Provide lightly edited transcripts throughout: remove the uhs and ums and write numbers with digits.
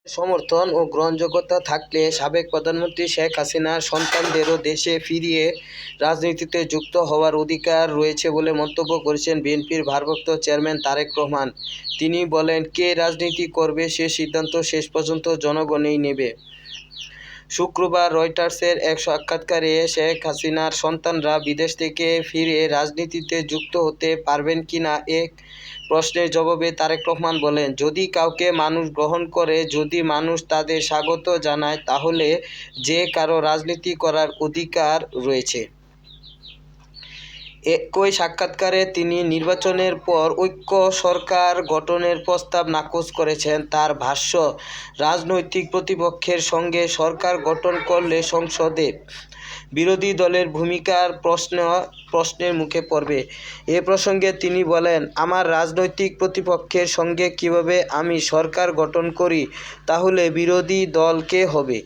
সমর্থন ও গ্রহণযোগ্যতা থাকলে সাবেক প্রধানমন্ত্রী শেখ হাসিনার সন্তানদেরও দেশে ফিরে রাজনীতিতে যুক্ত হওয়ার অধিকার রয়েছে বলে মন্তব্য করেছেন বিএনপির ভারপ্রাপ্ত চেয়ারম্যান তারেক রহমান। তিনি বলেন, কে রাজনীতি করবে সে সিদ্ধান্ত শেষ পর্যন্ত জনগণই নেবে। শুক্রবার রয়টার্সের এক সাক্ষাৎকারে শেখ হাসিনার সন্তানরা বিদেশ থেকে ফিরে রাজনীতিতে যুক্ত হতে পারবেন কিনা এক প্রশ্নের জবাবে তারেক রহমান বলেন, যদি কাউকে মানুষ গ্রহণ করে, যদি মানুষ তাদের স্বাগত জানায়, তাহলে যে কারো রাজনীতি করার অধিকার রয়েছে। একই সাক্ষাৎকারে তিনি নির্বাচনের পর ঐক্য সরকার গঠনের প্রস্তাব নাকচ করেছেন। তার ভাষ্য, রাজনৈতিক প্রতিপক্ষের সঙ্গে সরকার গঠন করলে সংসদে বিরোধী দলের ভূমিকার প্রশ্নের মুখে পড়বে। এ প্রসঙ্গে তিনি বলেন, আমার রাজনৈতিক প্রতিপক্ষের সঙ্গে কিভাবে আমি সরকার গঠন করি, তাহলে বিরোধী দল কে হবে?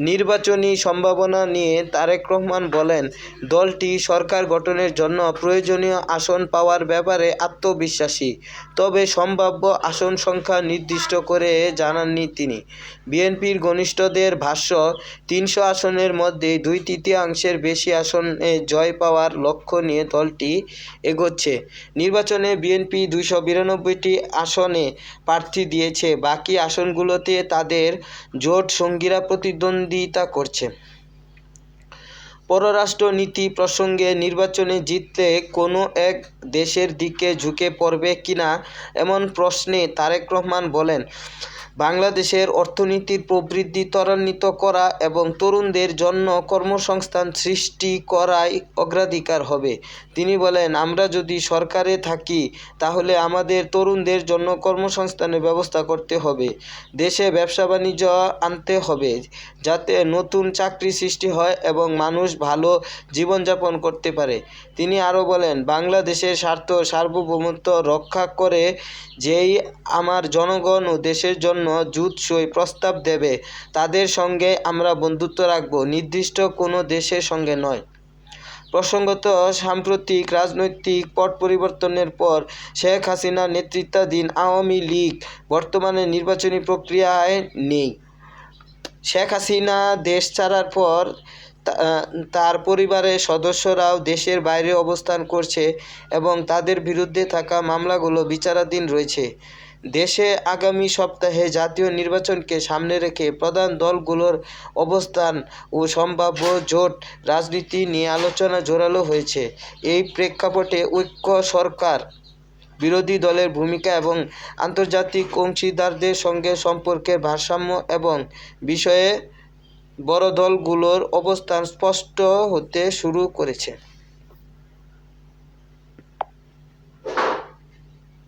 নির্বাচনী সম্ভাবনা নিয়ে তারেক রহমান বলেন, দলটি সরকার গঠনের জন্য প্রয়োজনীয় আসন পাওয়ার ব্যাপারে আত্মবিশ্বাসী, তবে সম্ভাব্য আসন সংখ্যা নির্দিষ্ট করে জানাননি তিনি। বিএনপির ঘনিষ্ঠদের ভাষ্য, ৩০০ আসনের মধ্যে ২/৩ বেশি আসনে জয় পাওয়ার লক্ষ্য নিয়ে দলটি এগোচ্ছে। নির্বাচনে বিএনপি ২৯২টি আসনে প্রার্থী দিয়েছে, বাকি আসনগুলোতে তাদের জোট সঙ্গীরা প্রতিদ্বন্দ্বিতা করছে। পররাষ্ট্রনীতি প্রসঙ্গে নির্বাচনে জিতলে কোনো এক দেশের দিকে ঝুঁকে পড়বে কিনা এমন প্রশ্নে তারেক রহমান বলেন, বাংলাদেশের অর্থনীতির প্রবৃদ্ধি ত্বরান্বিত করা এবং তরুণদের জন্য কর্মসংস্থান সৃষ্টি করাই অগ্রাধিকার হবে। তিনি বলেন, আমরা যদি সরকারে থাকি তাহলে আমাদের তরুণদের জন্য কর্মসংস্থানের ব্যবস্থা করতে হবে, দেশে ব্যবসা-বাণিজ্য আনতে হবে, যাতে নতুন চাকরি সৃষ্টি হয় এবং মানুষ ভালো জীবনযাপন করতে পারে। তিনি আরও বলেন, বাংলাদেশের স্বার্থ সার্বভৌমত্ব রক্ষা করে যেই আমার জনগণ ও দেশের জন্য জুতসই প্রস্তাব দেবে, তাদের সঙ্গে আমরা বন্ধুত্ব রাখব, নির্দিষ্ট কোনো দেশের সঙ্গে নয়। প্রসঙ্গত, সাম্প্রতিক রাজনৈতিক পট পরিবর্তনের পর শেখ হাসিনার নেতৃত্বাধীন আওয়ামী লীগ বর্তমানে নির্বাচনী প্রক্রিয়ায় নেই। শেখ হাসিনা দেশ ছাড়ার পর তার পরিবারের সদস্যরাও দেশের বাইরে অবস্থান করছে এবং তাদের বিরুদ্ধে থাকা মামলাগুলো বিচারাধীন রয়েছে। দেশে আগামী সপ্তাহে জাতীয় নির্বাচনকে সামনে রেখে প্রধান দলগুলোর অবস্থান ও সম্ভাব্য জোট রাজনীতি নিয়ে আলোচনা জোরালো হয়েছে। এই প্রেক্ষাপটে ঐক্য সরকার, বিরোধী দলের ভূমিকা এবং আন্তর্জাতিক অংশীদারদের সঙ্গে সম্পর্কের ভারসাম্য এবং বিষয়ে বড় দলগুলোর অবস্থান স্পষ্ট হতে শুরু করেছে।